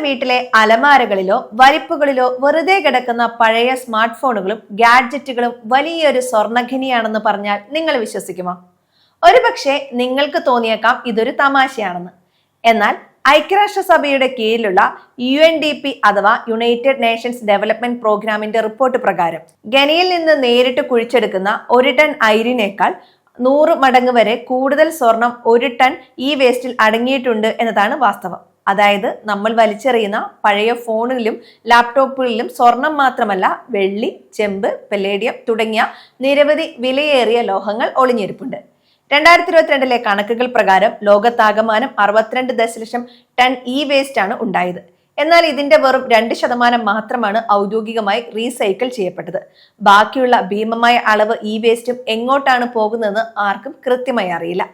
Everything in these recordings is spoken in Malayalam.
വീട്ടിലെ അലമാരകളിലോ വലിപ്പുകളിലോ വെറുതെ കിടക്കുന്ന പഴയ സ്മാർട്ട് ഫോണുകളും ഗാഡ്ജറ്റുകളും വലിയൊരു സ്വർണ്ണഖനിയാണെന്ന് പറഞ്ഞാൽ നിങ്ങൾ വിശ്വസിക്കുമോ? ഒരുപക്ഷെ നിങ്ങൾക്ക് തോന്നിയേക്കാം ഇതൊരു തമാശയാണെന്ന്. എന്നാൽ ഐക്യരാഷ്ട്രസഭയുടെ കീഴിലുള്ള UNDP അഥവാ യുണൈറ്റഡ് നേഷൻസ് ഡെവലപ്മെന്റ് പ്രോഗ്രാമിന്റെ റിപ്പോർട്ട് പ്രകാരം ഖനിയിൽ നിന്ന് നേരിട്ട് കുഴിച്ചെടുക്കുന്ന 1 ടൺ അയിരിനേക്കാൾ 100 മടങ്ങ് വരെ കൂടുതൽ സ്വർണം 1 ടൺ ഈ വേസ്റ്റിൽ അടങ്ങിയിട്ടുണ്ട് എന്നതാണ് വാസ്തവം. അതായത് നമ്മൾ വലിച്ചെറിയുന്ന പഴയ ഫോണിലും ലാപ്ടോപ്പുകളിലും സ്വർണം മാത്രമല്ല, വെള്ളി, ചെമ്പ്, പലേഡിയം തുടങ്ങിയ നിരവധി വിലയേറിയ ലോഹങ്ങൾ ഒളിഞ്ഞിരിപ്പുണ്ട്. 2022 കണക്കുകൾ പ്രകാരം ലോകത്താകമാനം 62 ദശലക്ഷം ടൺ ഈ വേസ്റ്റ് ആണ് ഉണ്ടായത്. എന്നാൽ ഇതിന്റെ വെറും 2% മാത്രമാണ് ഔദ്യോഗികമായി റീസൈക്കിൾ ചെയ്യപ്പെട്ടത്. ബാക്കിയുള്ള ഭീമമായ അളവ് ഈ വേസ്റ്റും എങ്ങോട്ടാണ് പോകുന്നതെന്ന് ആർക്കും കൃത്യമായി അറിയില്ല.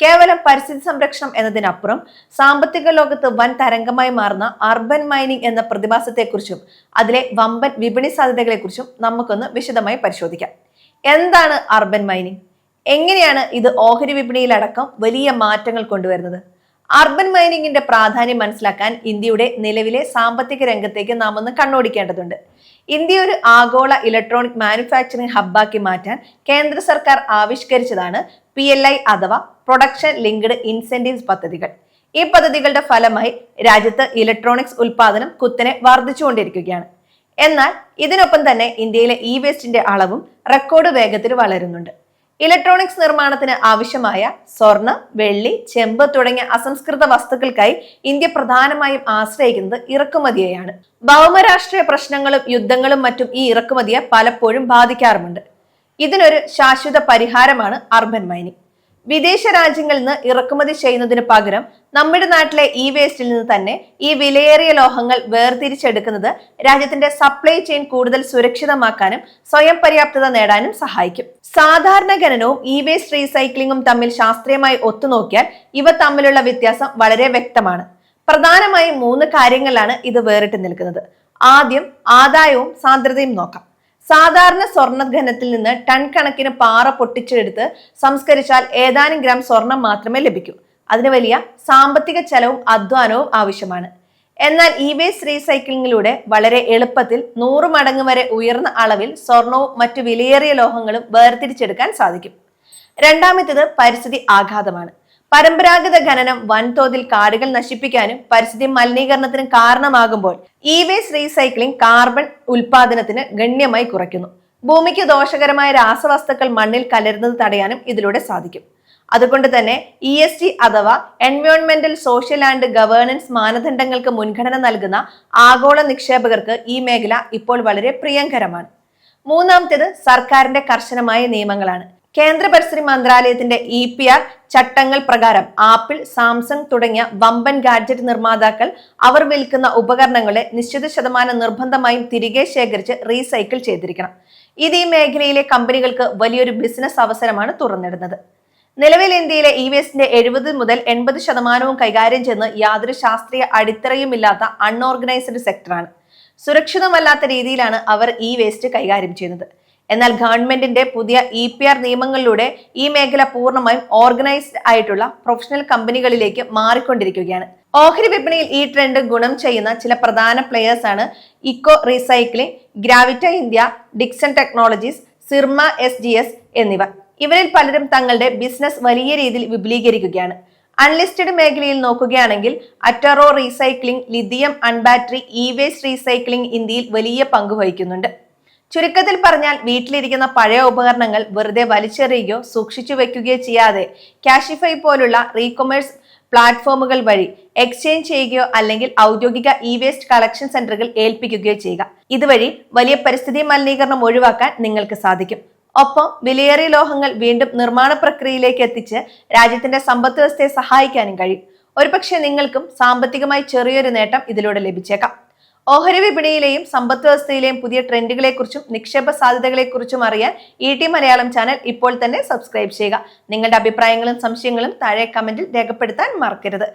കേവലം പരിസ്ഥിതി സംരക്ഷണം എന്നതിനപ്പുറം സാമ്പത്തിക ലോകത്ത് വൻ തരംഗമായി മാറുന്ന അർബൻ മൈനിങ് എന്ന പ്രതിഭാസത്തെക്കുറിച്ചും അതിലെ വമ്പൻ വിപണി സാധ്യതകളെക്കുറിച്ചും നമുക്കൊന്ന് വിശദമായി പരിശോധിക്കാം. എന്താണ് അർബൻ മൈനിങ്? എങ്ങനെയാണ് ഇത് ഓഹരി വിപണിയിലടക്കം വലിയ മാറ്റങ്ങൾ കൊണ്ടുവരുന്നത്? അർബൻ മൈനിങ്ങിന്റെ പ്രാധാന്യം മനസ്സിലാക്കാൻ ഇന്ത്യയുടെ നിലവിലെ സാമ്പത്തിക രംഗത്തേക്ക് നാം ഒന്ന് കണ്ണോടിക്കേണ്ടതുണ്ട്. ഇന്ത്യ ഒരു ആഗോള ഇലക്ട്രോണിക് മാനുഫാക്ചറിംഗ് ഹബ്ബാക്കി മാറ്റാൻ കേന്ദ്ര സർക്കാർ ആവിഷ്കരിച്ചതാണ് PLI അഥവാ പ്രൊഡക്ഷൻ ലിങ്ക്ഡ് ഇൻസെന്റീവ്സ് പദ്ധതികൾ. ഈ പദ്ധതികളുടെ ഫലമായി രാജ്യത്ത് ഇലക്ട്രോണിക്സ് ഉൽപാദനം കുത്തനെ വർദ്ധിച്ചുകൊണ്ടിരിക്കുകയാണ്. എന്നാൽ ഇതിനൊപ്പം തന്നെ ഇന്ത്യയിലെ ഇ വേസ്റ്റിന്റെ അളവും റെക്കോർഡ് വേഗത്തിൽ വളരുന്നുണ്ട്. ഇലക്ട്രോണിക്സ് നിർമ്മാണത്തിന് ആവശ്യമായ സ്വർണ്ണ, വെള്ളി, ചെമ്പ് തുടങ്ങിയ അസംസ്കൃത വസ്തുക്കൾക്കായി ഇന്ത്യ പ്രധാനമായും ആശ്രയിക്കുന്നത് ഇറക്കുമതിയെയാണ്. ഭൗമരാഷ്ട്രീയ പ്രശ്നങ്ങളും യുദ്ധങ്ങളും മറ്റും ഈ ഇറക്കുമതിയെ പലപ്പോഴും ബാധിക്കാറുമുണ്ട്. ഇതിനൊരു ശാശ്വത പരിഹാരമാണ് അർബൻ മൈനിങ്. വിദേശ രാജ്യങ്ങളിൽ നിന്ന് ഇറക്കുമതി ചെയ്യുന്നതിന് പകരം നമ്മുടെ നാട്ടിലെ ഈ വേസ്റ്റിൽ നിന്ന് തന്നെ ഈ വിലയേറിയ ലോഹങ്ങൾ വേർതിരിച്ചെടുക്കുന്നത് രാജ്യത്തിന്റെ സപ്ലൈ ചെയിൻ കൂടുതൽ സുരക്ഷിതമാക്കാനും സ്വയം പര്യാപ്തത നേടാനും സഹായിക്കും. സാധാരണ ഖനനവും ഇ വേസ്റ്റ് റീസൈക്ലിംഗും തമ്മിൽ ശാസ്ത്രീയമായി ഒത്തുനോക്കിയാൽ ഇവ തമ്മിലുള്ള വ്യത്യാസം വളരെ വ്യക്തമാണ്. പ്രധാനമായും 3 കാര്യങ്ങളിലാണ് ഇത് വേറിട്ട് നിൽക്കുന്നത്. ആദ്യം ആദായവും സാന്ദ്രതയും നോക്കാം. സാധാരണ സ്വർണ്ണ ഖനനത്തിൽ നിന്ന് ടൺ കണക്കിന് പാറ പൊട്ടിച്ചെടുത്ത് സംസ്കരിച്ചാൽ ഏതാനും ഗ്രാം സ്വർണം മാത്രമേ ലഭിക്കൂ. അതിന് വലിയ സാമ്പത്തിക ചെലവും അധ്വാനവും ആവശ്യമാണ്. എന്നാൽ ഇ വേസ്റ്റ് റീസൈക്ലിംഗിലൂടെ വളരെ എളുപ്പത്തിൽ 100 മടങ്ങ് വരെ ഉയർന്ന അളവിൽ സ്വർണവും മറ്റു വിലയേറിയ ലോഹങ്ങളും വേർതിരിച്ചെടുക്കാൻ സാധിക്കും. രണ്ടാമത്തേത് പരിസ്ഥിതി ആഘാതമാണ്. പരമ്പരാഗത ഖനനം വൻതോതിൽ കാടുകൾ നശിപ്പിക്കാനും പരിസ്ഥിതി മലിനീകരണത്തിനും കാരണമാകുമ്പോൾ ഇ വേസ്റ്റ് റീസൈക്ലിംഗ് കാർബൺ ഉൽപാദനത്തിന് ഗണ്യമായി കുറയ്ക്കുന്നു. ഭൂമിക്ക് ദോഷകരമായ രാസവസ്തുക്കൾ മണ്ണിൽ കലരുന്നത് തടയാനും ഇതിലൂടെ സാധിക്കും. അതുകൊണ്ട് തന്നെ ESG അഥവാ എൻവയോൺമെന്റൽ, സോഷ്യൽ ആൻഡ് ഗവേണൻസ് മാനദണ്ഡങ്ങൾക്ക് മുൻഗണന നൽകുന്ന ആഗോള നിക്ഷേപകർക്ക് ഈ മേഖല ഇപ്പോൾ വളരെ പ്രിയങ്കരമാണ്. മൂന്നാമത്തേത് സർക്കാരിന്റെ കർശനമായ നിയമങ്ങളാണ്. കേന്ദ്ര പരിസ്ഥിതി മന്ത്രാലയത്തിന്റെ EPR ചട്ടങ്ങൾ പ്രകാരം ആപ്പിൾ, സാംസങ് തുടങ്ങിയ വമ്പൻ ഗാഡ്ജറ്റ് നിർമ്മാതാക്കൾ അവർ വിൽക്കുന്ന ഉപകരണങ്ങളെ നിശ്ചിത ശതമാനം നിർബന്ധമായും തിരികെ ശേഖരിച്ച് റീസൈക്കിൾ ചെയ്തിരിക്കണം. ഇത് ഈ മേഖലയിലെ കമ്പനികൾക്ക് വലിയൊരു ബിസിനസ് അവസരമാണ് തുറന്നിടുന്നത്. നിലവിൽ ഇന്ത്യയിലെ ഇ വേസ്റ്റിന്റെ 70 മുതൽ 80% കൈകാര്യം ചെയ്യുന്ന യാതൊരു ശാസ്ത്രീയ അടിത്തറയുമില്ലാത്ത അൺഓർഗനൈസ്ഡ് സെക്ടറാണ്. സുരക്ഷിതമല്ലാത്ത രീതിയിലാണ് അവർ ഈ വേസ്റ്റ് കൈകാര്യം ചെയ്യുന്നത്. എന്നാൽ ഗവൺമെന്റിന്റെ പുതിയ EPR നിയമങ്ങളിലൂടെ ഈ മേഖല പൂർണ്ണമായും ഓർഗനൈസ്ഡ് ആയിട്ടുള്ള പ്രൊഫഷണൽ കമ്പനികളിലേക്ക് മാറിക്കൊണ്ടിരിക്കുകയാണ്. ഓഹരി വിപണിയിൽ ഈ ട്രെൻഡ് ഗുണം ചെയ്യുന്ന ചില പ്രധാന പ്ലെയേഴ്സ് ആണ് eco recycling, Gravita India, Dixon Technologies, Syrma SGS എന്നിവ. ഇവരിൽ പലരും തങ്ങളുടെ ബിസിനസ് വലിയ രീതിയിൽ വിപുലീകരിക്കുകയാണ്. അൺലിസ്റ്റഡ് മേഖലയിൽ നോക്കുകയാണെങ്കിൽ Attero recycling, lithium ion battery, e waste recycling ഇന്ത്യയിൽ വലിയ പങ്ക് വഹിക്കുന്നുണ്ട്. ചുരുക്കത്തിൽ പറഞ്ഞാൽ വീട്ടിലിരിക്കുന്ന പഴയ ഉപകരണങ്ങൾ വെറുതെ വലിച്ചെറിയുകയോ സൂക്ഷിച്ചു വെക്കുകയോ ചെയ്യാതെ കാഷിഫൈ പോലുള്ള റീകൊമേഴ്സ് പ്ലാറ്റ്ഫോമുകൾ വഴി എക്സ്ചേഞ്ച് ചെയ്യുകയോ അല്ലെങ്കിൽ ഔദ്യോഗിക ഇ വേസ്റ്റ് കളക്ഷൻ സെന്ററുകൾ ഏൽപ്പിക്കുകയോ ചെയ്യുക. ഇതുവഴി വലിയ പരിസ്ഥിതി മലിനീകരണം ഒഴിവാക്കാൻ നിങ്ങൾക്ക് സാധിക്കും. ഒപ്പം വിലയേറിയ ലോഹങ്ങൾ വീണ്ടും നിർമ്മാണ പ്രക്രിയയിലേക്ക് എത്തിച്ച് രാജ്യത്തിന്റെ സമ്പദ് വ്യവസ്ഥയെ സഹായിക്കാനും കഴിയും. ഒരുപക്ഷെ നിങ്ങൾക്കും സാമ്പത്തികമായി ചെറിയൊരു നേട്ടം ഇതിലൂടെ ലഭിച്ചേക്കാം. ഓഹരി വിപണിയിലെയും സമ്പദ് വ്യവസ്ഥയിലെയും പുതിയ ട്രെൻഡുകളെക്കുറിച്ചും നിക്ഷേപ സാധ്യതകളെക്കുറിച്ചും അറിയാൻ ET മലയാളം ചാനൽ ഇപ്പോൾ തന്നെ സബ്സ്ക്രൈബ് ചെയ്യുക. നിങ്ങളുടെ അഭിപ്രായങ്ങളും സംശയങ്ങളും താഴെ കമന്റിൽ രേഖപ്പെടുത്താൻ മറക്കരുത്.